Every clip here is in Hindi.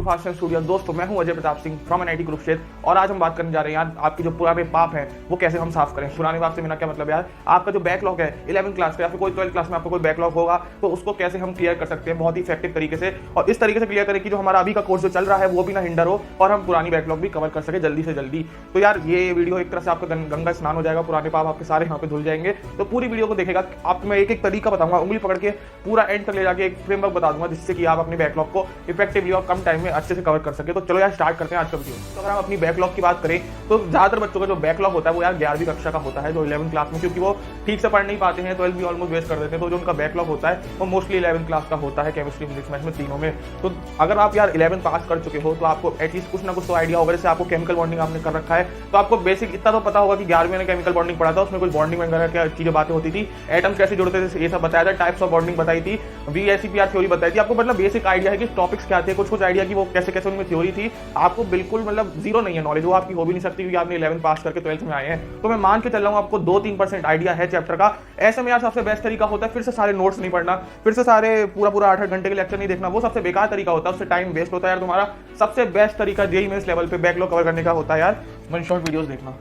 फास्ट एंड स्टूडियो दोस्तों, मैं हूं अजय प्रताप सिंह फ्रॉम एनआईटी कुरुक्षेत्र और आज हम बात करने जा रहे हैं यार आपकी जो पुराने पाप हैं वो कैसे हम साफ करें। पुराने पाप से मेरा क्या मतलब यार, आपका जो बैकलॉग है 11th क्लास का या फिर कोई 12th क्लास में आपका कोई बैकलॉग होगा तो उसको कैसे हम क्लियर कर सकते हैं बहुत ही इफेक्टिव तरीके से, और इस तरीके से क्लियर करें कि जो हमारा अभी का कोर्स जो चल रहा है वो भी ना हिंडर हो और हम पुरानी बैकलॉग भी कवर कर सके जल्दी से जल्दी। तो यार ये वीडियो एक तरह से आपका गंगा स्नान हो जाएगा, पुराने पाप आपके सारे यहाँ पे धुल जाएंगे। तो पूरी वीडियो को देखेगा, आपको मैं एक एक तरीका बताऊंगा, उंगली पकड़ के पूरा एंड तक ले जाके एक फ्रेमवर्क बता दूंगा जिससे कि आप अपने बैकलॉग को इफेक्टिवली और कम टाइम में अच्छे से कवर कर सके। तो चलो यार स्टार्ट करते हैं आज का वीडियो। तो अगर हम अपनी बैकलॉग की बात करें तो ज्यादातर बच्चों का जो बैकलॉग होता है वो यार 11वीं कक्षा का होता है, जो 11th क्लास में, क्योंकि वो ठीक से पढ़ नहीं पाते हैं, 12th भी ऑलमोस्ट वेस्ट कर देते हैं। तो जो उनका बैकलॉग होता है वो मोस्टली 11th क्लास का होता है, केमिस्ट्री फिजिक्स मैथ्स में तीनों में। तो अगर आप यार 11th पास कर चुके हो तो आपको एटलीस्ट कुछ ना कुछ तो आइडिया होगा। जैसे आपको केमिकल बॉन्डिंग आपने कर रखा है तो आपको बेसिक इतना तो पता होगा कि 11वीं में केमिकल बॉन्डिंग पढ़ा था, उसमें कुछ बॉन्डिंग वगैरह क्या चीजें बातें होती थी, एटम्स कैसे जुड़ते थे ये सब बताया था, टाइप्स ऑफ बॉन्डिंग बताई थी, VSEPR थ्योरी बताई थी। आपको मतलब बेसिक आइडिया है कि टॉपिक्स क्या थे, कुछ आइडिया की वो कैसे कैसे उनमें थ्योरी थी। आपको बिल्कुल मतलब जीरो नहीं है नॉलेज, वो आपकी हो भी नहीं सकती क्योंकि आपने 11th पास करके 12th में आए हैं। तो मैं मान के चल रहा हूँ आपको 2-3% आइडिया है चैप्टर का। ऐसे में यार सबसे बेस्ट तरीका होता है फिर से सारे नोट्स नहीं पढ़ना, फिर से सारे पूरा 8-8 घंटे के लेक्चर नहीं देखना, वो सबसे बेकार तरीका होता है, उससे टाइम वेस्ट होता है यार तुम्हारा। सबसे बेस्ट तरीका जेईई मेंस लेवल पे बैकलॉग कवर करने का होता है यार वन शॉट वीडियोस देखना।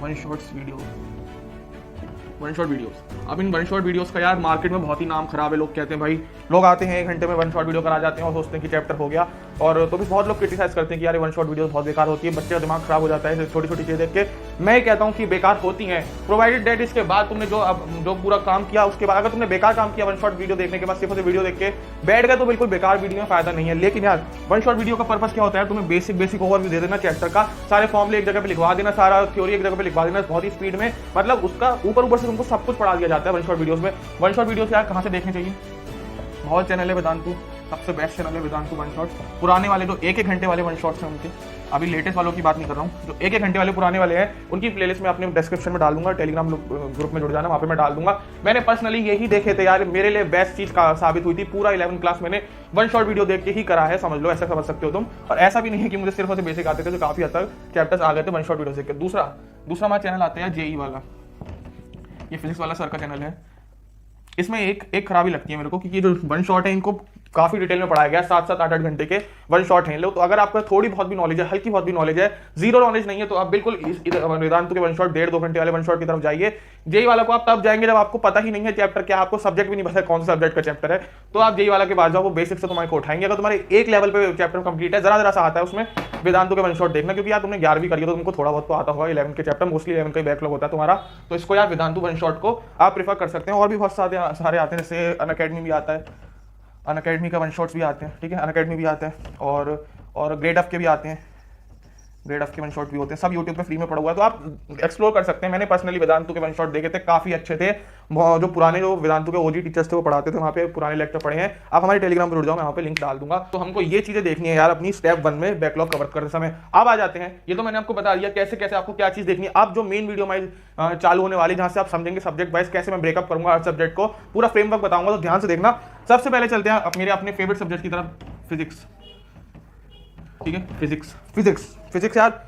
One shot videos. अब इन वन शॉट वीडियोस का यार मार्केट में बहुत ही नाम खराब है। लोग कहते हैं भाई, लोग आते हैं 1 घंटे में वन शॉट वीडियो करा जाते हैं और सोचते हैं कि चैप्टर हो गया, और तो भी बहुत लोग क्रिटिसाइज करते हैं कि यार वन शॉट वीडियोस बहुत बेकार होती है, बच्चे का दिमाग खराब हो जाता है छोटी छोटी चीजें देख के। मैं कहता हूँ कि बेकार होती हैं, प्रोवाइडेड डेट इसके बाद तुमने जो पूरा काम किया उसके बाद, अगर तुमने बेकार काम किया वन शॉट वीडियो देखने के बाद सिर्फ वीडियो देख के बैठ गए तो बिल्कुल बेकार वीडियो में फायदा नहीं है। लेकिन यार वन शॉट वीडियो का पर्पस क्या होता है, तुम्हें बेसिक ओवरव्यू दे देना चैप्टर का, सारे फॉर्मूले एक जगह पे लिखवा देना, सारा थ्योरी एक जगह पे लिखवा देना बहुत ही स्पीड में, मतलब उसका ऊपर से तुमको सब कुछ पढ़ा दिया जाता है वन शॉट वीडियोस में। वन शॉट वीडियोस यार कहाँ से देखने चाहिए, बहुत चैनल है वेदांतु, सबसे बेस्ट चैनल है वेदांतु वन शॉट। पुराने वाले जो 1-1 घंटे वाले वन शॉट्स हैं उनके, अभी लेटेस्ट वालों की बात नहीं कर रहा हूँ, जो 1-1 घंटे वाले पुराने वाले हैं उनकी प्लेलिस्ट में अपने डिस्क्रिप्शन में डाल दूंगा, टेलीग्राम ग्रुप में जुड़ जाना, वहाँ पे मैं डाल दूंगा। मैंने पर्सनली यही देखे थे यार, मेरे लिए बेस्ट चीज का साबित हुई थी। पूरा 11th क्लास मैंने वन शॉट वीडियो देख के ही करा है, समझ लो, ऐसा समझ सकते हो तुम। और ऐसा भी नहीं है कि मुझे सिर्फ बेसिक आते थे, जो काफी हद तक चैप्टर्स आ गए थे वन शॉट वीडियो देख के। दूसरा हमारा चैनल आता है जेईई वाला, ये फिजिक्स वाला सर का चैनल है। इसमें एक खराबी लगती है मेरे को, क्योंकि जो वन शॉट है इनको काफी डिटेल में पढ़ाया गया, 7-7 8-8 घंटे के वन शॉट हैं लोग। तो अगर आपका थोड़ी बहुत भी नॉलेज है, हल्की बहुत भी नॉलेज है, जीरो नॉलेज नहीं है, तो आप बिल्कुल वेदांतु के वन शॉट 1.5-2 घंटे वाले वन शॉट की तरफ जाइए। जेईई वाला को आप तब जाएंगे जब आपको पता ही नहीं है चैप्टर क्या, आपको सब्जेक्ट भी नहीं पता कौन सा सब्जेक्ट का चैप्टर है, तो आप जेईई वाला के बाद जाओ, वो बेसिक से तुम्हारे को उठाएंगे। अगर तुम्हारे एक लेवल पे चैप्टर कंप्लीट है, जरा सा आता है उसमें, वेदांतु के वन शॉट देखना, क्योंकि यार तुमने 11वीं करी है तो तुमको थोड़ा बहुत तो आता होगा। 11th के चैप्टर मोस्टली 11th का बैकलॉग होता है तुम्हारा, तो इसको यार वेदांतु वन शॉट को आप प्रेफर कर सकते हैं। और भी बहुत सारे आते हैं, जैसे अनअकैडमी भी आता है, अनअकैडमी का वन शॉट्स भी आते हैं, ठीक है, अनअकैडमी भी आता है, और ग्रेड ऑफ के भी आते हैं, ग्रेड ऑफ के वन शॉट भी होते हैं, सब यूट्यूब पे फ्री में पड़ा हुआ है, तो आप एक्सप्लोर कर सकते हैं। मैंने पर्सनली वेदांतु के वन शॉट देखे थे, काफी अच्छे थे। जो पुराने जो वेदांतु के ओजी टीचर्स थे वो पढ़ाते थे, वहाँ पे पुराने लेक्चर पढ़े हैं। आप हमारे टेलीग्राम पर जुड़ जाओ, मैं वहाँ पे लिंक डाल दूंगा। तो हमको ये चीजें देखनी है यार अपनी स्टेप 1 में बैकलॉग कवर करते समय। अब आ जाते हैं, ये तो मैंने आपको बता दिया कैसे कैसे आपको क्या चीज देखनी है। अब जो मेन वीडियो हमारी चालू होने वाली, जहाँ से आप समझेंगे सब्जेक्ट वाइज कैसे मैं ब्रेकअप करूंगा हर सब्जेक्ट को, पूरा फ्रेमवर्क बताऊंगा, तो ध्यान से देखना। सबसे पहले चलते हैं मेरे अपने फेवरेट सब्जेक्ट की तरफ, फिजिक्स, ठीक है। फिजिक्स यार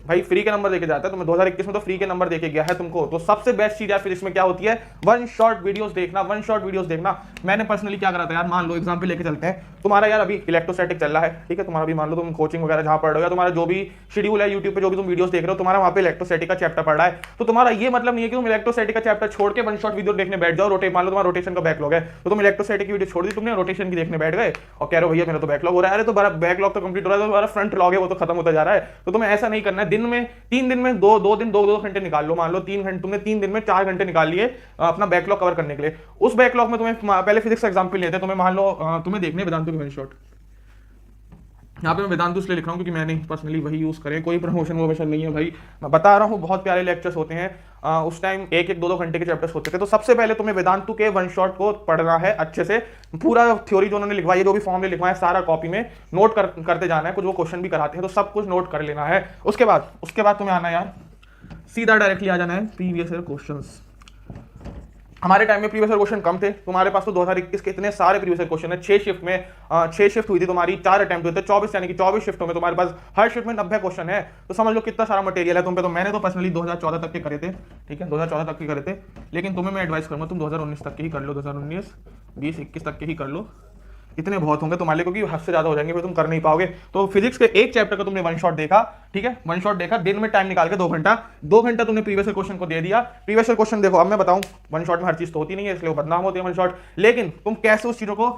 भाई फ्री के नंबर देके जाता है, तो मैं 2021 में तो फ्री के नंबर देके गया है तुमको। तो सबसे बेस्ट चीज यार फिजिक्स में क्या होती है, वन शॉट वीडियोस देखना। मैंने पर्सनली क्या करा था यार, मान लो एग्जांपल लेके चलते हैं, तुम्हारा यार अभी इलेक्ट्रोस्टैटिक चल रहा है, ठीक है, तुम्हारा भी मान लो तुम कोचिंग वगैरह जहां पढ़ रहे हो, तुम्हारा जो भी शेड्यूल है यूट्यूब पे जो भी तुम वीडियोस देख रहे हो, तुम्हारा वहां पे इलेक्ट्रोस्टैटिक का चैप्टर पढ़ रहा है। तो तुम्हारा ये मतलब नहीं है कि तुम इलेक्ट्रोस्टैटिक का चैप्टर छोड़ के वन शॉट वीडियो देखने बैठ जाओ। मान लो तुम्हारा रोटेशन का बैकलॉग है, तो तुम इलेक्ट्रोस्टैटिक की वीडियो छोड़ दी, तुमने रोटेशन की देखने बैठ गए और कह रहे हो भैया मेरा तो बैकलॉग हो रहा है। अरे तो बैकलॉग तो कंप्लीट हो रहा है, तो तुम्हारा फ्रंट लॉग है वो तो खत्म होता जा रहा है। तो तुम्हें ऐसा नहीं करना है, दिन में 3 दिन में 2 घंटे निकाल लो। मान लो 3 घंटे, तुमने 3 दिन में 4 घंटे निकाल लिए अपना बैकलॉग कवर करने के लिए। उस बैकलॉग में तुम्हें पहले फिजिक्स का एग्जांपल लेते हैं, तुम्हें मान लो तुम्हें देखने वेदांतु के वन शॉट। यहाँ पे मैं वेदांतु इसलिए लिख रहा हूँ क्योंकि मैंने पर्सनली वही यूज करे, कोई प्रमोशन नहीं है भाई, मैं बता रहा हूँ, बहुत प्यारे लेक्चर्स होते हैं। उस टाइम 1-2 घंटे के चैप्टर्स होते थे। तो सबसे पहले तुम्हें वेदांतु के वन शॉट को पढ़ना है अच्छे से, पूरा थ्योरी जो उन्होंने लिखवाई है, जो भी फॉर्मूले लिखवाए सारा कॉपी में नोट करते जाना है। कुछ वो क्वेश्चन भी कराते हैं तो सब कुछ नोट कर लेना है। उसके बाद तुम्हें आना है यार, सीधा डायरेक्टली आ जाना है प्रीवियस ईयर क्वेश्चंस। हमारे टाइम में प्रीवियस क्वेश्चन कम थे, तुम्हारे पास तो 2021 के इतने सारे प्रीवियस क्वेश्चन है। 6 शिफ्ट में 6 शिफ्ट हुई थी तुम्हारी, 4 अटेम्प्ट हुए थे, 24 यानी कि 24 शिफ्टों में तुम्हारे पास हर शिफ्ट में 90 क्वेश्चन है। तो समझ लो कितना सारा मटेरियल है तुम पे। तो मैंने तो पर्सनली 2014 तक के करे थे, ठीक है, 2014 तक के करे थे, लेकिन तुम्हें मैं एडवाइस करूंगा तुम 2019 तक के ही कर लो, 2019, 20, 21 तक के ही कर लो, इतने बहुत होंगे तुम्हारे लिए, क्योंकि हद से ज्यादा हो जाएंगे फिर तुम कर नहीं पाओगे। तो फिजिक्स के एक चैप्टर का तुमने वन शॉट देखा, ठीक है, वन शॉट देखा, दिन में टाइम निकाल के 2 घंटा तुमने प्रीवियस क्वेश्चन को दे दिया। प्रीवियस क्वेश्चन देखो, अब मैं बताऊं, वन शॉट में हर चीज तो होती नहीं है, इसलिए वो बदनाम होती है वन शॉट, लेकिन तुम कैसे उस चीजों को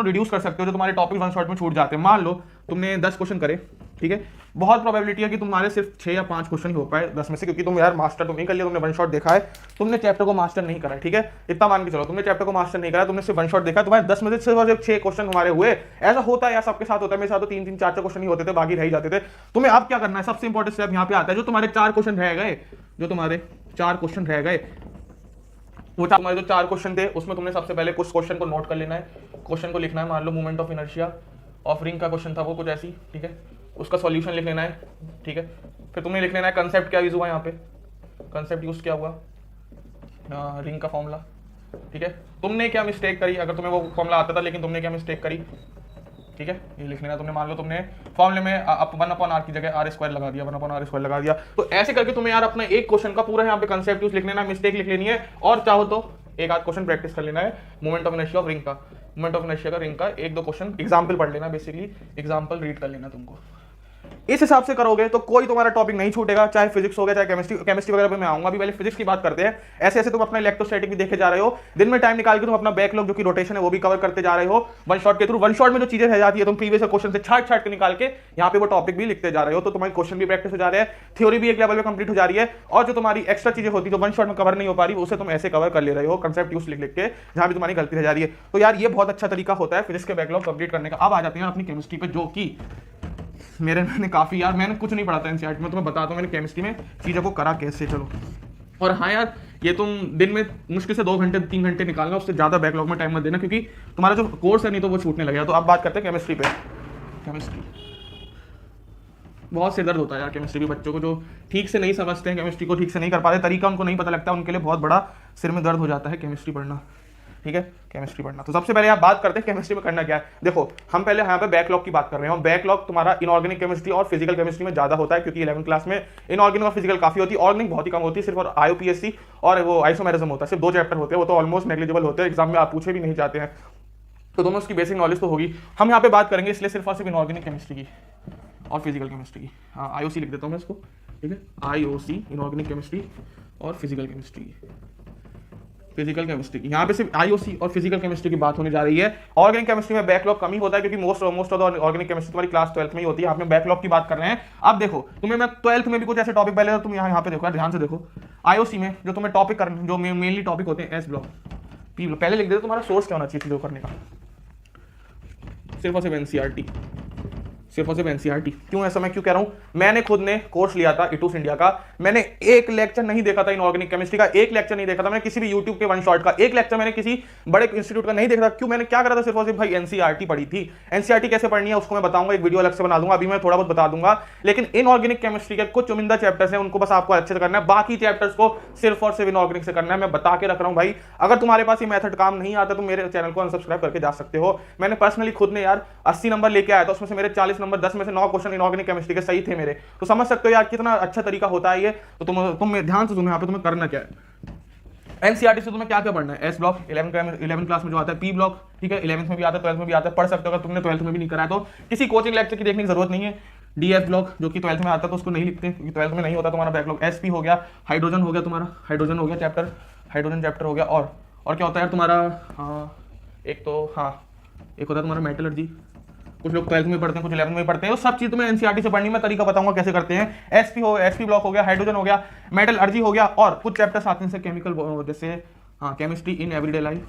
रिड्यूस कर सकते हो जो तुम्हारे टॉपिक वन शॉट में छूट जाते हैं। मान लो तुमने 10 क्वेश्चन करे, ठीक है, बहुत प्रोबेबिलिटी है कि तुम्हारे सिर्फ 6 या 5 क्वेश्चन ही हो पाए 10 में से, क्योंकि तुम यार मास्टर तो नहीं कर लिया, तुमने वन शॉट देखा है, तुमने चैप्टर को मास्टर नहीं करा, ठीक है, इतना मान के चलो तुमने चैप्टर को मास्टर नहीं करा, तुमने सिर्फ वन शॉट देखा, तुम्हारे 10 में से सिर्फ 6 क्वेश्चन तुम्हारे हुए। ऐसा होता है या सबके साथ होता है, मेरे साथ तो 3-3, 4-4 क्वेश्चन ही होते थे, बाकी रह ही जाते थे। तुम्हें अब क्या करना है, सबसे इंपॉर्टेंट स्टेप यहाँ पे आता है, जो तुम्हारे 4 क्वेश्चन रह गए, जो तुम्हारे 4 क्वेश्चन रह गए, वो तुम्हारे जो 4 क्वेश्चन थे उसमें तुमने सबसे पहले कुछ क्वेश्चन को नोट कर लेना है, क्वेश्चन को लिखना है। मान लो moment of inertia of ring का क्वेश्चन था वो कुछ ऐसी, ठीक है, उसका सॉल्यूशन लिख लेना है, ठीक है। फिर तुमने लिख लेना है कंसेप्ट क्या यूज हुआ, यहाँ पे कंसेप्ट यूज क्या हुआ, रिंग का फॉर्मूला, ठीक है, तुमने क्या मिस्टेक करी, अगर तुम्हें वो फॉर्मूला आता था लेकिन तुमने क्या मिस्टेक करी, ठीक है, ये लिख लेना। तुमने मान लो तुमने फॉर्मूले में 1/r की जगह r² लगा दिया, 1/r² लगा दिया, तो ऐसे करके तुम्हें यार अपना एक क्वेश्चन का पूरा यहाँ पे कंसेप्ट यूज लिख लेना, मिस्टेक लिख लेनी है, और चाहो तो एक आध क्वेश्चन प्रैक्टिस कर लेना है moment of inertia of ring का, मोमेंट ऑफ इनर्शिया का रिंग का 1-2 क्वेश्चन एग्जाम्पल पढ़ लेना, बेसिकली एग्जाम्पल रीड कर लेना तुमको। इस हिसाब से करोगे तो कोई तुम्हारा टॉपिक नहीं छूटेगा, चाहे फिजिक्स हो गया चाहे केमिस्ट्री वगैरह पे मैं आऊंगा। अभी पहले फिजिक्स की बात करते हैं। ऐसे ऐसे तुम अपना इलेक्ट्रोस्टैटिक भी देखे जा रहे हो, दिन में टाइम निकाल के तुम अपना बैकलॉग जो कि रोटेशन है वो भी कवर करते जा रहे हो वन शॉट के थ्रू। वन शॉट में जो चीजें रह जाती है तुम प्रीवियस क्वेश्चन से छाट छाट के निकाल के यहाँ पे वो टॉपिक भी लिखते जा रहे हो, तो तुम्हारी क्वेश्चन भी प्रैक्टिस हो जा रहे हैं, थ्योरी भी एक लेवल पे कंप्लीट हो जा रही है, और जो तुम्हारी एक्स्ट्रा चीजें होती है जो वन शॉट में कवर नहीं हो पा रही उसे तुम ऐसे कवर कर ले रहे हो कंसेप्ट यूज लिख लिख के, जहां भी तुम्हारी गलती रह जा रही है। तो यार ये बहुत अच्छा तरीका होता है फिजिक्स के बैकलॉग कंप्लीट करने का। अब आ जाते हैं अपनी केमिस्ट्री पे, जो कि मैंने काफी यार मैंने कुछ नहीं पढ़ा था एनसीईआरटी में, तो मैं बताता हूँ मैंने केमिस्ट्री में चीजों को करा कैसे। चलो, और हाँ यार, ये तुम दिन में मुश्किल से 2 घंटे 3 घंटे निकालना, उससे ज्यादा बैकलॉग में टाइम मत देना, क्योंकि तुम्हारा जो कोर्स है नहीं तो वो छूटने लगेगा। तो अब बात करते हैं केमिस्ट्री पे। केमिस्ट्री बहुत सिर दर्द होता है यार केमिस्ट्री भी, बच्चों को जो ठीक से नहीं समझते हैं, केमिस्ट्री को ठीक से नहीं कर पाते, तरीका उनको नहीं पता लगता, उनके लिए बहुत बड़ा सिर में दर्द हो जाता है केमिस्ट्री पढ़ना, ठीक है, केमिस्ट्री पढ़ना। तो सबसे पहले आप बात करते हैं केमिस्ट्री में करना क्या है। देखो, हम पहले यहाँ पे बैकलॉग की बात कर रहे हैं। बैकलॉग तुम्हारा इनऑर्गेनिक केमिस्ट्री और फिजिकल केमिस्ट्री में ज्यादा होता है, क्योंकि 11वीं क्लास में इनऑर्गेनिक और फिजिकल काफी होती है, ऑर्गेनिक बहुत ही कम होती है, सिर्फ और IUPAC और वो आइसोमेरिज्म होता है, सिर्फ 2 चैप्टर होते हैं, वो तो ऑलमोस्ट नेग्लिजिबल होते हैं, एग्जाम में आप पूछे भी नहीं जाते हैं, तो दोनों उसकी बेसिक नॉलेज तो होगी। हम यहाँ पे बात करेंगे इसलिए सिर्फ और सिर्फ इनऑर्गेनिक केमिस्ट्री की और फिजिकल केमिस्ट्री की। हाँ, IOC लिख देता हूँ मैं इसको, ठीक है, IOC इनऑर्गेनिक केमिस्ट्री और फिजिकल केमिस्ट्री की, फिजिकल केमिस्ट्री की। यहाँ पे सिर्फ IOC और फिजिकल केमिस्ट्री की बात होने जा रही है। ऑर्गेनिक केमिस्ट्री में बैकलॉग कम ही होता है, क्योंकि most of the organic chemistry तुम्हारी क्लास 12th में ही होती है। आप बैकलॉग की बात कर रहे हैं। अब देखो, तुम्हें मैं 12th में भी कुछ ऐसे टॉपिक पहले तुम यहाँ पे देखो, ध्यान से देखो, IOC में जो तुम्हें टॉपिक करने जो मेनली टॉपिक होते हैं, S ब्लॉक, P ब्लॉक, पहले लिख देते तुम्हारा सोर्स क्या होना चाहिए चीजों करने का, सिर्फ और सिर्फ एनसीईआरटी, सिर्फ और सिर्फ एनसीईआरटी। क्यों ऐसा मैं क्यों कह रहा हूं, मैंने खुद ने कोर्स लिया था इटूस इंडिया का, मैंने एक लेक्चर नहीं देखा था इनऑर्गेनिक केमिस्ट्री का, एक लेक्चर नहीं देखा था मैंने किसी भी यूट्यूब के वन शॉट का, एक लेक्चर मैंने किसी बड़े इंस्टीट्यूट का नहीं देखा था। क्यों, मैंने क्या करा था, सिर्फ और सिर्फ भाई एनसीईआरटी पढ़ी थी। एनसीईआरटी कैसे पढ़नी है उसको मैं बताऊंगा, एक वीडियो अलग से बना दूंगा, अभी मैं थोड़ा बहुत बता दूंगा। लेकिन इनऑर्गेनिक केमिस्ट्री के कुछ चुनिंदा चैप्टर्स हैं, उनको बस आपको अच्छे से करना है, बाकी चैप्टर्स को सिर्फ और सिर्फ इनऑर्गेनिक से करना है। मैं बता के रख रहा हूं भाई, अगर तुम्हारे पास ये मेथड काम नहीं आता तो मेरे चैनल को अनसब्सक्राइब करके जा सकते हो। मैंने पर्सनली खुद ने यार 80 नंबर लेके आया था, उसमें से मेरे 40 नंबर, 10 में से 9 क्वेश्चन इनऑर्गेनिक केमिस्ट्री के सही थे मेरे, तो समझ सकते हो यार कितना अच्छा तरीका होता है ये। तो तुम ध्यान से सुनो, यहाँ पे तुम्हें करना क्या है। एनसीईआरटी से तुम्हें क्या क्या पढ़ना है, S ब्लॉक 11 क्लास में जो आता है, P ब्लॉक, ठीक है, 11th में भी आता है, 12th में भी आता है, पढ़ सकते हो। अगर तुमने 12th में भी नहीं करा है तो किसी कोचिंग लेक्चर की देखने की जरूरत नहीं है। DF ब्लॉक जो कि 12th में आता है तो उसको नहीं लिखते, क्योंकि 12th में नहीं होता तुम्हारा बैकलॉग। SP हो गया, हाइड्रोजन हो गया तुम्हारा, हाइड्रोजन हो गया चैप्टर, हाइड्रोजन चैप्टर हो गया। और क्या होता है यार तुम्हारा, एक तो एक होता है तुम्हारा मेटलर्जी, कुछ लोग 12th में पढ़ते हैं, कुछ 11th में पढ़ते हैं, वो सब चीज तुम्हें एनसीईआरटी से पढ़नी, मैं तरीका बताऊंगा कैसे करते हैं। SP ब्लॉक हो गया, हाइड्रोजन हो गया, मेटलर्जी हो गया, और कुछ चैप्टर्स आते हैं केमिकल, जैसे chemistry in everyday life,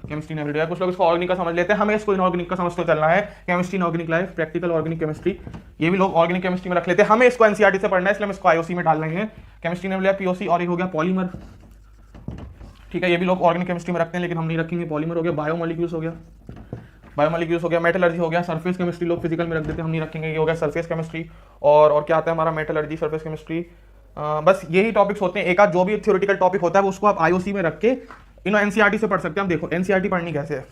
chemistry in everyday life. कुछ लोग इसको ऑर्गेनिक का समझ लेते हैं, हमें इसको इनऑर्गेनिक का समझते चलना है। Chemistry in organic life, practical organic chemistry, ये भी लोग ऑर्गेनिक केमिस्ट्री में रख लेते हैं, हमें इसको एनसीईआरटी से पढ़ना है, इसलिए हम इसको IOC में डाल रहे हैं। केमिस्ट्री इन एवरीडे POC, और ये हो गया पॉलीमर, ठीक है, ये भी लोग ऑर्गेनिक केमिस्ट्री में रखते हैं, लेकिन हम नहीं रखेंगे। पॉलीमर हो गया, बायोमोलिक्यूल्स हो गया, बायोमोलिक्यूल्स हो गया, मेटलर्जी हो गया, सरफेस केमिस्ट्री लोग फिजिकल में रख देते हैं, हम नहीं रखेंगे, ये हो गया सरफेस केमिस्ट्री। और क्या आता है हमारा, मेटलर्जी, सरफेस केमिस्ट्री, बस यही टॉपिक्स होते हैं। एक आध जो भी थ्योरेटिकल टॉपिक होता है उसको आप आईओसी में रख के एनसीईआरटी से पढ़ सकते हैं। हम देखो एनसीईआरटी पढ़नी कैसे है।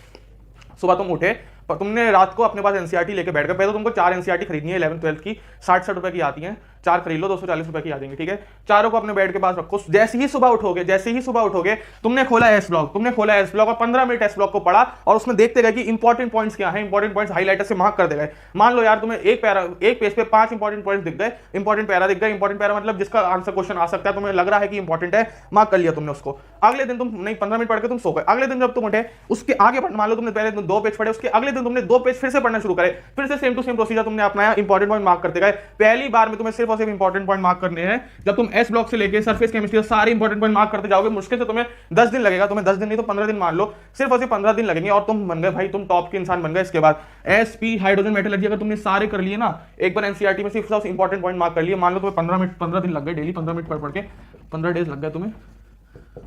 सुबह तुम उठे, पर तुमने रात को अपने पास एनसीईआरटी लेके बैठ गए। पहले तो तुमको 4 एनसीईआरटी खरीदनी है 11th 12th की, 60 रुपए की आती हैं, 4 खरीद लो, 240 रुपए की आ जाएंगी, ठीक है। चारों को अपने बेड के पास रखो। जैसे ही सुबह उठोगे तुमने खोला एस ब्लॉक और 15 मिनट एस ब्लॉक को पढ़ा और उसमें देखते गए कि इंपॉर्टेंट पॉइंट्स क्या है, इंपॉर्टेंट पॉइंट्स हाईलाइटर से मार्क करते गए। मान लो यार तुम्हें एक पेज पे 5 इंपॉर्टेंट पॉइंट्स दिख गए, इंपॉर्टेंट पैरा दिख गए, इंपॉर्टेंट पैरा मतलब जिसका आंसर क्वेश्चन आ सकता है, तुम्हें लग रहा है कि इंपॉर्टेंट है, मार्क कर लिया तुमने उसको। अगले दिन तुम नहीं 15 मिनट पढ़ के तुम सो गए। अगले दिन जब तुम उठे उसके आगे मान लो तुमने पहले 2 पेज पढ़े, उसके अगले दिन तुमने 2 पेज फिर से पढ़ना शुरू करे, फिर से सेम टू सेम प्रोसीजर तुमने अपनाया, इंपॉर्टेंट पॉइंट मार्क करते गए। पहली बार में तुम्हें सिर्फ और सिर्फ इंपॉर्टेंट पॉइंट मार्क करने हैं। जब तुम एस ब्लॉक से लेके सरफेस केमिस्ट्री सारे इंपॉर्टेंट पॉइंट मार्क करते जाओगे, मुश्किल से तुम्हें 10 दिन लगेगा। तुम्हें 10 दिन नहीं तो 15 दिन मान लो, सिर्फ और सिर्फ 15 दिन लगेंगे और तुम बन गए भाई, तुम टॉप के इंसान बन गए। इसके बाद एसपी हाइड्रोजन मेटलर्जी अगर तुमने सारे कर लिए ना, एक बार एनसीईआरटी में सिर्फ इंपॉर्टेंट पॉइंट मार्क कर लिए, मान लो तुम्हें 15 दिन लग गए डेली, 15 मिनट पढ़ के 15 डेज लग गए तुम्हें,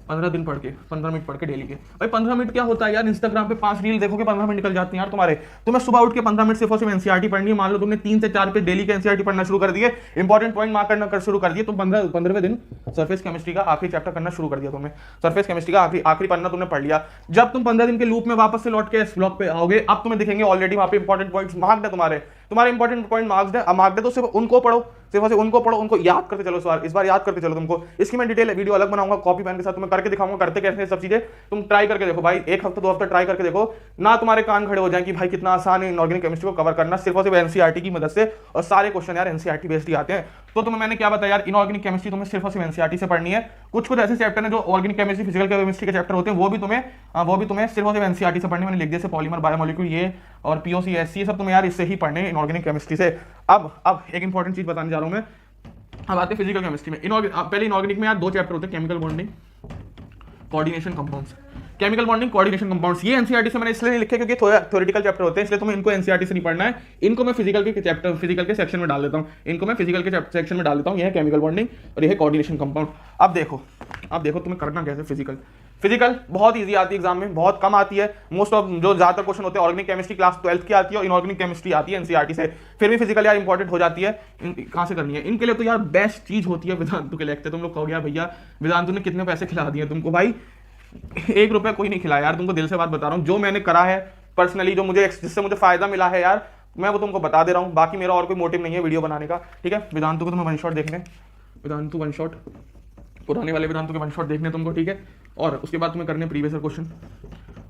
15 दिन पढ़ के 15 मिनट पढ़ के डेली के। भाई 15 मिनट क्या होता है यार, इंस्टाग्राम पे 5 रील देखोगे 15 मिनट निकल जाते हैं यार तुम्हारे। तुम्हें सुबह उठ के 15 मिनट सिर्फ और सिर्फ एनसीईआरटी पढ़नी है। मान लो तुमने 3 से 4 पे डेली के एनसीईआरटी पढ़ना शुरू कर दिए, इंपॉर्टेंट पॉइंट मार्क करना शुरू कर दिए, तो 15वें दिन सरफेस केमिस्ट्री का आखिरी चैप्टर करना शुरू कर दिया तुमने। सरफेस केमिस्ट्री का आखिरी पन्ना तुमने पढ़ लिया। जब तुम 15 दिन के लूप में वापस से लौट के इस ब्लॉक पे आओगे, अब तुम्हें दिखेंगे ऑलरेडी वहां पे इंपॉर्टेंट पॉइंट्स मार्क्ड है, तुम्हारे इंपॉर्टेंट पॉइंट मार्क्ड है, तो सिर्फ उनको पढ़ो, सिर्फ उनको पढ़ो, उनको याद करते चलो। इस बार याद करते चलो। तुमको इसकी मैं डिटेल वीडियो अलग बनाऊंगा कॉपी पेन के साथ, तुम्हें करके दिखाऊंगा करते कैसे सब चीजें। तुम ट्राई करके देखो भाई, 1 हफ्ता 2 हफ्ता ट्राई करके देखो ना, तुम्हारे कान खड़े हो जाएं कि भाई कितना आसान है इनऑर्गेनिक केमिस्ट्री को कवर करना सिर्फ और सिर्फ एनसीईआरटी की मदद से। और सारे क्वेश्चन यार एनसीईआरटी बेस्ड ही आते हैं। तो तुम्हें मैंने क्या बताया यार, इनऑर्गेनिक केमिस्ट्री तुम्हें सिर्फ और सिर्फ एनसीईआरटी से पढ़नी है। कुछ ऐसे चैप्टर हैं जो ऑर्गेनिक केमिस्ट्री फिजिकल केमिस्ट्री के चैप्टर होते हैं, वो भी तुम्हें सिर्फ और सिर्फ एनसीईआरटी से पढ़नी। मैंने लिख दिया जैसे पॉलीमर, बायोमोलिक्यूल ये और पीओसी एससी, ये सब तुम्हें यार इससे ही पढ़ने इनऑर्गेनिक केमिस्ट्री से। अब एक इंपॉर्टेंट चीज बताने जा रहा हूं मैं। अब आते हैं फिजिकल केमिस्ट्री में। पहले इनऑर्गेनिक में यार 2 चैप्टर होते हैं, chemical bonding, coordination compounds. Chemical bonding, coordination compounds, ये एनसीईआरटी से मैंने इसलिए नहीं लिखे क्योंकि थ्योरेटिकल चैप्टर होते हैं, इसलिए तुम्हें इनको एनसीईआरटी से नहीं पढ़ना है। इनको मैं फिजिकल के सेक्शन में डाल देता हूं, यह है केमिकल बॉन्डिंग और यह है कोऑर्डिनेशन कंपाउंड। अब देखो तुम्हें करना कैसे। फिजिकल बहुत इजी आती है, एग्जाम में बहुत कम आती है। मोस्ट ऑफ जो ज्यादातर क्वेश्चन होते हैं ऑर्गेनिक केमिस्ट्री क्लास 12th की आती है और इनऑर्गेनिक केमिस्ट्री आती है एनसीईआरटी से। फिर भी फिजिकल यार इंपॉर्टेंट हो जाती है। कहां से करनी है इनके लिए, तो यार बेस्ट चीज होती है वेदांतु के लेक्चर। तुम लोग कहोगे भैया वेदांतु ने कितने पैसे खिला दिए तुमको। भाई 1 रुपया कोई नहीं खिलाया यार, तुमको दिल से बात बता रहा हूँ। जो मैंने करा है पर्सनली, जिससे मुझे फायदा मिला है यार, मैं वो तुमको बता दे रहा हूँ। बाकी मेरा और कोई मोटिव नहीं है वीडियो बनाने का, ठीक है। वेदांतु को तुम्हें 1 शॉट देखने, वेदांतु 1 शॉट, पुराने वाले वेदांतु के 1 शॉट देखने तुमको, ठीक है। और उसके बाद तुम्हें करने प्रीवियस ईयर क्वेश्चन।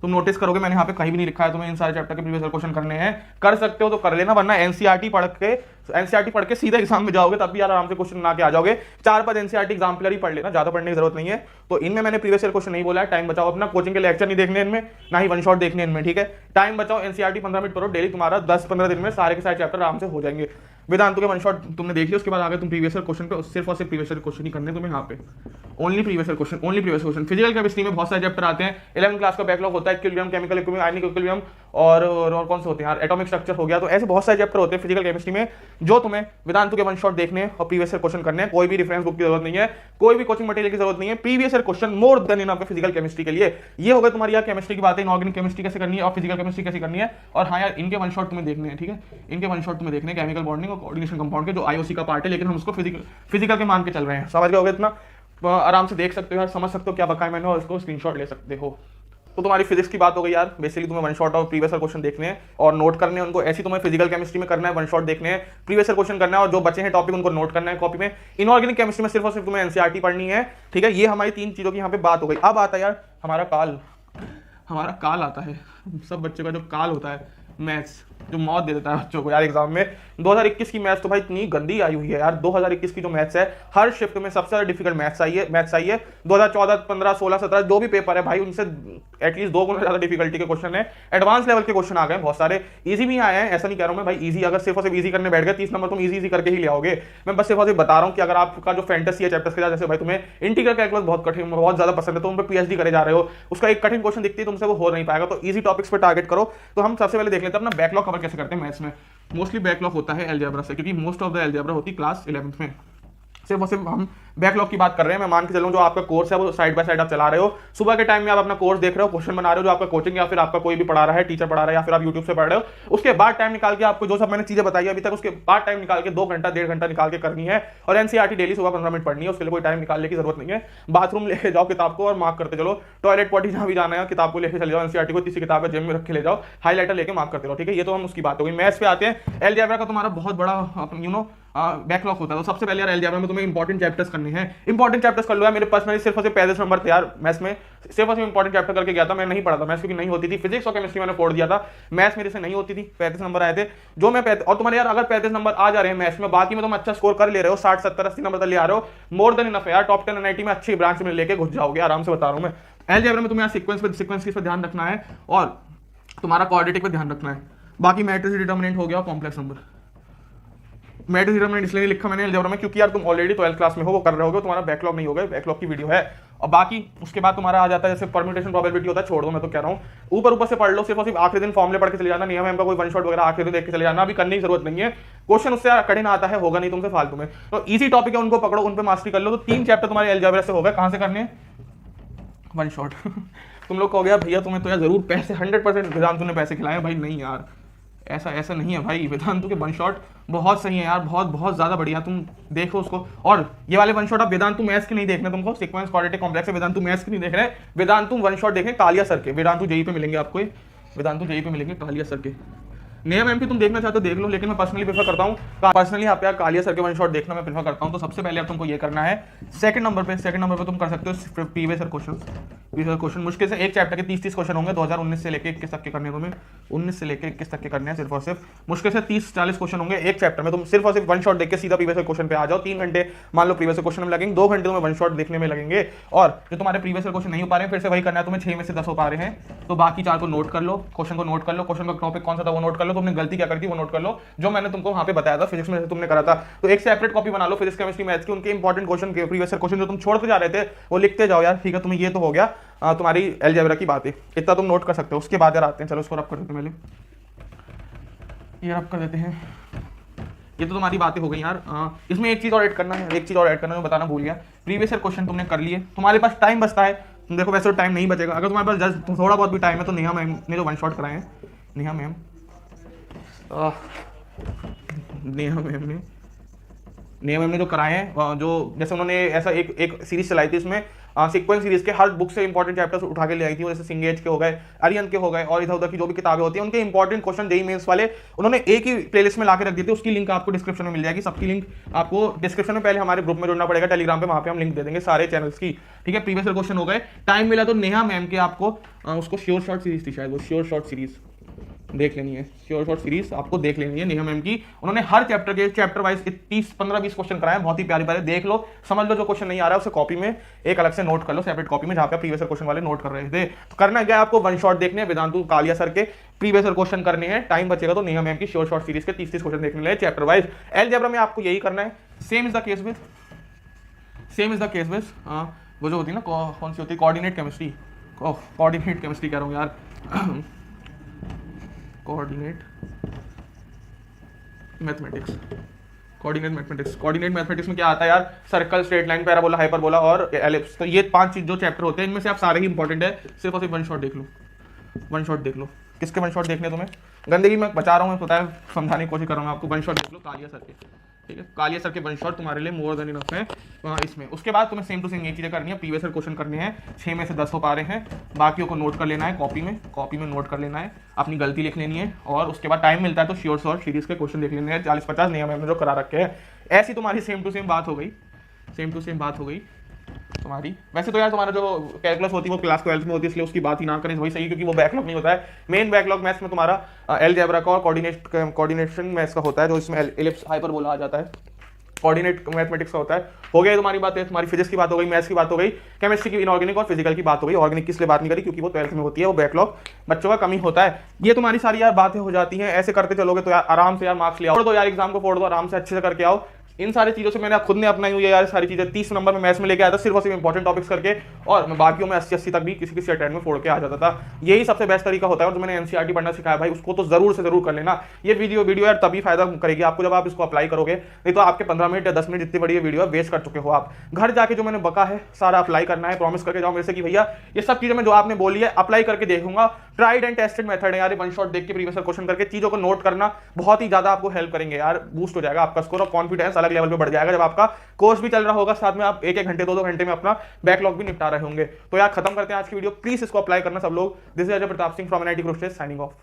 तुम नोटिस करोगे मैंने यहाँ पे कहीं भी नहीं लिखा है तुम्हें इन सारे चैप्टर के प्रीवियस ईयर क्वेश्चन करने हैं। कर सकते हो तो कर लेना, वरना एनसीईआरटी पढ़ के सीधा एग्जाम में जाओगे तब भी यार आराम से क्वेश्चन बना के आ जाओगे। 4-5 एनसीईआरटी एग्जाम्पलर ही पढ़ लेना, ज्यादा पढ़ने की जरूरत नहीं है। तो इनमें मैंने प्रीवियस ईयर क्वेश्चन नहीं बोला है। टाइम बचाओ अपना, कोचिंग के लेक्चर नहीं देखने इनमें, ना ही 1 शॉट देखने इनमें, ठीक है। टाइम बचाओ, एनसीईआरटी 15 मिनट पढ़ो डेली, तुम्हारा 10-15 दिन में सारे के सारे चैप्टर आराम से हो जाएंगे। वेदांतु के 1 शॉट तुमने देख लिया, उसके बाद आगे तुम प्रीवियस ईयर क्वेश्चन पे सिर्फ और सिर्फ प्रीवियस ईयर क्वेश्चन ही करने तुम्हें यहाँ पे, only previous year question. Physical chemistry में बहुत सारे चैप्टर आते हैं। 11th क्लास का बैकलॉग होता है, equilibrium, chemical equilibrium, ionic equilibrium और कौन से होते हैं यार, एटॉमिक स्ट्रक्चर हो गया। तो ऐसे बहुत सारे चैप्टर होते हैं फिजिकल केमिस्ट्री में जो तुम्हें वेदांतु के 1 शॉट देखने और प्रीवियस ईयर क्वेश्चन करने हैं। कोई भी रेफरेंस बुक की जरूरत नहीं है, कोई भी कोचिंग मटेरियल की जरूरत नहीं है। Previous year question more than enough है फिजिकल केमिस्ट्री के लिए। ये हो गए तुम्हारी यार केमिस्ट्री की बातें, इनऑर्गेनिक केमिस्ट्री कैसे करनी है और फिजिकल केमिस्ट्री कैसे करनी है। और हाँ यार इनके 1 शॉट तुम्हें देखने हैं, ठीक है। इनके 1 शॉट तुम्हें देखने हैं, केमिकल बॉन्डिंग और कोऑर्डिनेशन कंपाउंड के, जो आईओसी का पार्ट है, लेकिन हम उसको फिजिकल के मान के चल रहे हैं। समझ गए होगे इतना, आराम से देख सकते हो यार, समझ सकते हो क्या बकाया मैंने और उसको स्क्रीनशॉट ले सकते हो। तो तुम्हारी फिजिक्स की बात हो गई यार। बेसिकली तुम्हें 1 शॉट और प्रीवियस ईयर क्वेश्चन देखने हैं और नोट करने हैं उनको। ऐसी तुम्हें फिजिकल केमिस्ट्री में करना है, 1 शॉट देखने हैं, प्रीवियस ईयर क्वेश्चन करना है और जो बचे हैं टॉपिक उनको नोट करना है कॉपी में। इनऑर्गेनिक केमिस्ट्री में सिर्फ और सिर्फ तुम्हें एनसीईआरटी पढ़नी है, ठीक है। ये हमारी 3 चीजों की यहाँ पे बात हो गई। अब आता है यार हमारा काल आता है। सब बच्चों का जो काल होता है, मैथ्स, जो मौत दे देता है बच्चों को यार एग्जाम में। 2021 की मैथ्स तो भाई इतनी गंदी आई हुई है यार। 2021 की जो मैथ्स है, हर शिफ्ट में सबसे ज्यादा डिफिकल्ट मैथ्स आई है। 2014, 15, 16, 17 जो भी पेपर है भाई, उनसे एटलीस्ट 2 गुना ज्यादा डिफिकल्टी के क्वेश्चन है। एडवांस लेवल के क्वेश्चन आ गए बहुत सारे, इजी भी आए हैं, ऐसा नहीं कह रहा हूं मैं भाई। इजी अगर सिर्फ और सिर्फ इजी करने बैठ गए, 30 नंबर तुम इजी करके ही ले आओगे। मैं बस सिर्फ और सिर्फ बता रहा हूं कि अगर आपका जो फैंटेसी है चैप्टर्स के साथ, जैसे भाई तुम्हें इंटीग्रल कैलकुलस बहुत कठिन, बहुत ज्यादा पसंद है, तो उन पर पीएचडी करे जा रहे हो, उसका एक कठिन क्वेश्चन दिखती है तुमसे, वो हो नहीं पाएगा। तो इजी टॉपिक्स पर टारगेट करो। तो हम सबसे पहले देख लेते हैं अपना बैकलॉग कवर कैसे करते हैं मैथ्स में। मोस्टली बैकलॉग होता है अलजेब्रा से, क्योंकि मोस्ट ऑफ द अलजेब्रा होती है क्लास 11th में। सिर्फ और सिर्फ हम बैकलॉग की बात कर रहे हैं। मैं मान के चलूं जो आपका कोर्स है वो साइड बाय साइड आप चला रहे हो, सुबह के टाइम में आप अपना कोर्स देख रहे हो, क्वेश्चन बना रहे हो, जो आपका कोचिंग या फिर आपका कोई भी पढ़ा रहा है, टीचर पढ़ा रहा है या फिर आप यूट्यूब से पढ़ रहे हो, उसके बाद टाइम निकाल के आपको जो सब मैंने चीजें बताई अभी तक, उसके बाद टाइम निकाल के 2 घंटा 1.5 घंटा निकाल के करनी है। और एनसीईआरटी डेली सुबह 15 मिनट पढ़नी है, उसके लिए कोई टाइम निकालने की जरूरत नहीं है। बाथरूम लेके जाओ किताब को और मार्क करते चलो, टॉयलेट पॉटी जहां भी जाना है किताब को लेके चले जाओ, एनसीईआरटी को तीसरी किताब है जेब में रख के ले जाओ, हाईलाइटर लेके मार्क करते रहो, ठीक है। ये तो हम उसकी बात हो गई। मैथ्स पे आते हैं। अलजेब्रा का तुम्हारा बहुत बड़ा बैकलॉग होता है, तो सबसे पहले यार अलजेब्रा में तुम्हें इंपॉर्टेंट चैप्टर्स करने हैं। इंपॉर्टेंट चैप्टर्स कर लो यार। मेरे पास मैंने सिर्फ और सिर्फ 35 नंबर थे यार मैथ्स में, सिर्फ और सिर्फ इंपॉर्टेंट चैप्टर करके गया था। मैं नहीं पढ़ा था मैथ्स क्योंकि नहीं होती थी। फिजिक्स और केमिस्ट्री मैंने फोड़ दिया था, मैथ्स मेरे से नहीं होती थी। 35 नंबर आए थे जो मैं और तुम्हारे यार अगर 35 नंबर आ जा रहे हैं मैथ्स में, बाकी में तुम अच्छा स्कोर कर ले रहे हो, 60 70 80 नंबर तक ले आ रहे हो, मोर देन इनफ है यार। टॉप 10 एनआईटी में अच्छी ब्रांच में लेके घुस जाओगे, आराम से बता रहा हूं मैं। अलजेब्रा में तुम्हें सीक्वेंस पे ध्यान रखना है और तुम्हारा क्वाड्रेटिक पे ध्यान रखना है। बाकी मैट्रिक्स डिटरमिनेंट हो गया, कॉम्प्लेक्स नंबर। मैट्रिक्स डिटरमिनेंट इसलिए लिखा मैंने अलजेब्रा में क्योंकि यार तुम ऑलरेडी 12th क्लास में हो, वो कर रहे होगे, तुम्हारा बैकलॉग नहीं होगा, बैकलॉग की वीडियो है। और बाकी उसके बाद तुम्हारा आ जाता है जैसे परम्यूटेशन प्रोबेबिलिटी होता है, छोड़ दो मैं तो कह रहा हूँ। ऊपर से पढ़ लो, सिर्फ और सिर्फ आखिरी दिन फॉर्मूले पढ़ के चले जाना, नियम का कोई वन शॉट वगैरह आखिरी दिन देख के चले जाना, अभी करने की जरूरत नहीं है। क्वेश्चन उससे कठिन आता है, होगा नहीं तुमसे फालतू में। तो इजी टॉपिक है, उनको पकड़ो, उन पर मास्टरी कर लो, तो 3 चैप्टर तुम्हारे अलजेब्रा से हो गए। कहां से करने हैं? One shot. तुम लोग कहोगे भैया तुम्हें तो यार जरूर पैसे 100% वेदांतु ने पैसे खिलाए। भाई नहीं यार, ऐसा नहीं है भाई। वेदांतु के वन शॉट बहुत सही है यार, बहुत ज्यादा बढ़िया। तुम देखो उसको। और ये वाले वन शॉट आप वेदांतु मैथ्स के नहीं देखने तुमको, सीक्वेंस क्वाड्रेटिक कॉम्प्लेक्स है, वेदांतु मैथ्स के नहीं देख रहे। वेदांतु वन शॉट देखें कालिया सर के, वेदांतु जेई पे मिलेंगे आपको, वेदांतु जेई पे मिलेंगे कालिया सर के। नियम एमपी तुम देखना चाहते हो देख लो, लेकिन मैं पर्सनली प्रेफर करता हूँ, पर्सनली आप यार कालिया सर के वन शॉट देखना मैं प्रेफर करता हूँ। तो सबसे पहले अब तुमको ये करना है, सेकंड नंबर पे तुम कर सकते हो प्रीवियस ईयर क्वेश्चन। मुश्किल से एक चैप्टर के 30 क्वेश्चन होंगे, 2019 से लेकर 21 तक के करने, तुम्हें 19 से लेकर 21 तक के करने हैं सिर्फ और सिर्फ। मुश्किल से 30-40 क्वेश्चन होंगे एक चैप्टर में। तुम सिर्फ और सिर्फ वन शॉट देख के सीधा प्रीवियस ईयर क्वेश्चन पे आ जाओ। 3 घंटे मान लो प्रीवियस ईयर क्वेश्चन में लगेंगे, 2 घंटे तुम्हें वन शॉट देखने में लगेंगे। और जो तुम्हारे प्रीवियस ईयर क्वेश्चन नहीं हो पा रहे हैं, फिर से वही करना है तुम्हें। 6 में से 10 हो पा रहे हैं तो बाकी 4 को नोट कर लो, क्वेश्चन को नोट कर लो, क्वेश्चन का टॉपिक कौन सा था वो नोट कर लो, तुमने गलती क्या करती वो नोट कर लो, जो मैंने तुमको वहां पे बताया था फिजिक्स में तुमने करा था। तो एक सेपरेट कॉपी बना लो फिजिक्स केमिस्ट्री मैथ्स की, उनके इंपॉर्टेंट क्वेश्चन के प्रीवियस ईयर क्वेश्चन जो तुम छोड़ते जा रहे थे वो लिखते जाओ यार, ठीक है। तुम्हें ये तो हो गया तुम्हारी अलजेब्रा की बात है, इतना तुम नोट कर सकते हो। उसके बाद यार आते हैं, चलो इसको रब कर देते हैं, पहले ये रब कर देते हैं। ये तो तुम्हारी बातें हो गई यार। इसमें एक चीज और ऐड करना है, मैं बताना भूल गया। प्रीवियस ईयर क्वेश्चन तुमने कर लिए, तुम्हारे पास टाइम बचता है। तुम देखो वैसे तो टाइम नहीं बचेगा, अगर तुम्हारे पास जस्ट थोड़ा बहुत भी टाइम है तो नेहा मैम ने जो वन शॉट कराए हैं, नेहा मैम ने जो कराए हैं, जो जैसे उन्होंने ऐसा एक सीरीज चलाई थी, इसमें सीक्वेंस सीरीज के हर बुक से इंपॉर्टेंट चैप्टर्स उठा के ले आई थी। जैसे सिंगेज के हो गए, अरिहंत के हो गए, और इधर उधर की जो भी किताबें होती हैं उनके इंपॉर्टेंट क्वेश्चन जेईई मेंस वाले उन्होंने एक ही प्लेलिस्ट में लाके रख दिए थे। उसकी लिंक आपको डिस्क्रिप्शन में मिल जाएगी, सबकी लिंक आपको डिस्क्रिप्शन में। पहले हमारे ग्रुप में जुड़ना पड़ेगा टेलीग्राम पे, वहां पे हम लिंक दे देंगे सारे चैनल्स की, ठीक है। प्रीवियस ईयर क्वेश्चन हो गए, टाइम मिला तो नेहा मैम के आपको उसको श्योर शॉर्ट सीरीज थी शायद, वो श्योर शॉर्ट सीरीज देख लेनी है, श्योर शॉर्ट सीरीज आपको देख लेनी है नेहा मैम की। उन्होंने हर चैप्टर के चैप्टर वाइज 15-20 क्वेश्चन कराए, बहुत ही प्यारे प्यारे। देख लो, समझ लो, जो क्वेश्चन नहीं आ रहा है उसे कॉपी में एक अलग से नोट कर लो, सेपरेट कॉपी में, जहां पे प्रीवियस ईयर क्वेश्चन वाले नोट कर रहे थे। तो करना क्या है आपको, वन शॉट देखने हैं, वेदांतु कालिया सर के प्रीवियस ईयर क्वेश्चन करने हैं। टाइम बचेगा तो नेहा मैम की श्योर शॉर्ट सीरीज के 30 क्वेश्चन देखने लगे चैप्टर वाइज। अलजेब्रा में आपको यही करना है। Same is the case with वो जो होती है ना, कौन सी होती है, कोऑर्डिनेट केमिस्ट्री कह रहा हूँ यार, कोऑर्डिनेट मैथमेटिक्स में क्या आता है यार, circle, straight line, parabola, hyperbola और एलिप्स। तो ये 5 चीज जो चैप्टर होते हैं, इनमें से आप सारे ही इंपॉर्टेंट है। सिर्फ और सिर्फ वन शॉट देख लो। किसके वन शॉट देखने तुम्हें, गंदगी में बचा रहा हूँ मैं, पता है, समझाने की कोशिश कर रहा हूँ आपको। वन शॉट देख लो कालिया सर के, ठीक है। कालिया सर के वन शॉट तुम्हारे लिए मोर देन इनफ है इसमें। उसके बाद तुम्हें सेम टू सेम ये चीजें करनी है, प्रीवियस ईयर क्वेश्चन करने हैं, 6 में से 10 हो पा रहे हैं, बाकियों को नोट कर लेना है कॉपी में नोट कर लेना है, अपनी गलती लिख लेनी है। और उसके बाद टाइम मिलता है तो श्योर शॉर्ट सीरीज के क्वेश्चन देख लेने हैं, 40-50 नियम हमने जो करा रखे हैं। ऐसी तुम्हारी सेम टू सेम बात हो गई तुम्हारी। वैसे तो यार तुम्हारा जो कैलकुलस होती है वो क्लास 12 में होती है, इसलिए उसकी बात ही ना करें, वही सही, क्योंकि वो बैकलॉग नहीं होता है। मेन बैकलॉग मैथ्स में तुम्हारा अलजेब्रा का और कोऑर्डिनेशन मैथ्स का होता है, जो इसमें एलिप्स हाइपरबोला आ जाता है। कोऑर्डिनेट मैथमेटिक्स का होता है। हो गया तुम्हारी बात है, तुम्हारी फिजिक्स की बात हो गई, मैथ्स की बात हो गई, केमिस्ट्री की, इनऑर्गेनिक और फिजिकल की बात हो गई। ऑर्गेनिक की इसलिए बात नहीं करी क्योंकि वो 12th में होती है, वो बैकलॉग बच्चों का कमी होता है। ये तुम्हारी सारी यार बातें हो जाती हैं। ऐसे करते चलोगे तो यार आराम से यार मार्क्स ले आओ, फोड़ दो यार, एग्जाम को फोड़ दो, आराम से अच्छे से करके आओ। इन सारी चीज़ों से मैंने खुद ने अपनाई हुई है यार सारी चीज़ें। 30 नंबर में मैथ्स में लेके आया था सिर्फ और सिर्फ इंपॉर्टेंट टॉपिक्स करके, और मैं बाकियों में 80 तक भी किसी किसी अटेम्प्ट में फोड़ के आ जाता था। यही सबसे बेस्ट तरीका होता है। और जो मैंने एनसीईआरटी पढ़ना सिखाया भाई, उसको तो जरूर से जरूर कर लेना। ये वीडियो यार तभी फायदा करेगी आपको जब आप इसको अप्लाई करोगे, नहीं तो आपके 15 मिनट या 10 मिनट जितनी बड़ी वीडियो वेस्ट कर चुके हो आप। घर जाके जो मैंने बका है सारा अप्लाई करना है, प्रॉमिस करके जाओ मेरे से कि भैया ये सब चीजें मैं जो आपने बोली है अप्लाई करके देखूंगा। ट्राइड एंड टेस्टेड मेथड है यार, वन शॉट देख के प्रीवियस क्वेश्चन करके चीजों को नोट करना बहुत ही ज्यादा आपको हेल्प करेंगे यार। बूस्ट हो जाएगा आपका स्कोर और कॉन्फिडेंस अलग लेवल पे बढ़ जाएगा जब आपका कोर्स भी चल रहा होगा, साथ में आप 1-1 घंटे 2-2 घंटे में अपना बैकलॉग भी निपटा रहे होंगे। तो यार खत्म करते हैं आज की वीडियो, प्लीज इसको अप्लाई करना सब लोग। This is Ajay Pratap Singh from NIT group signing off.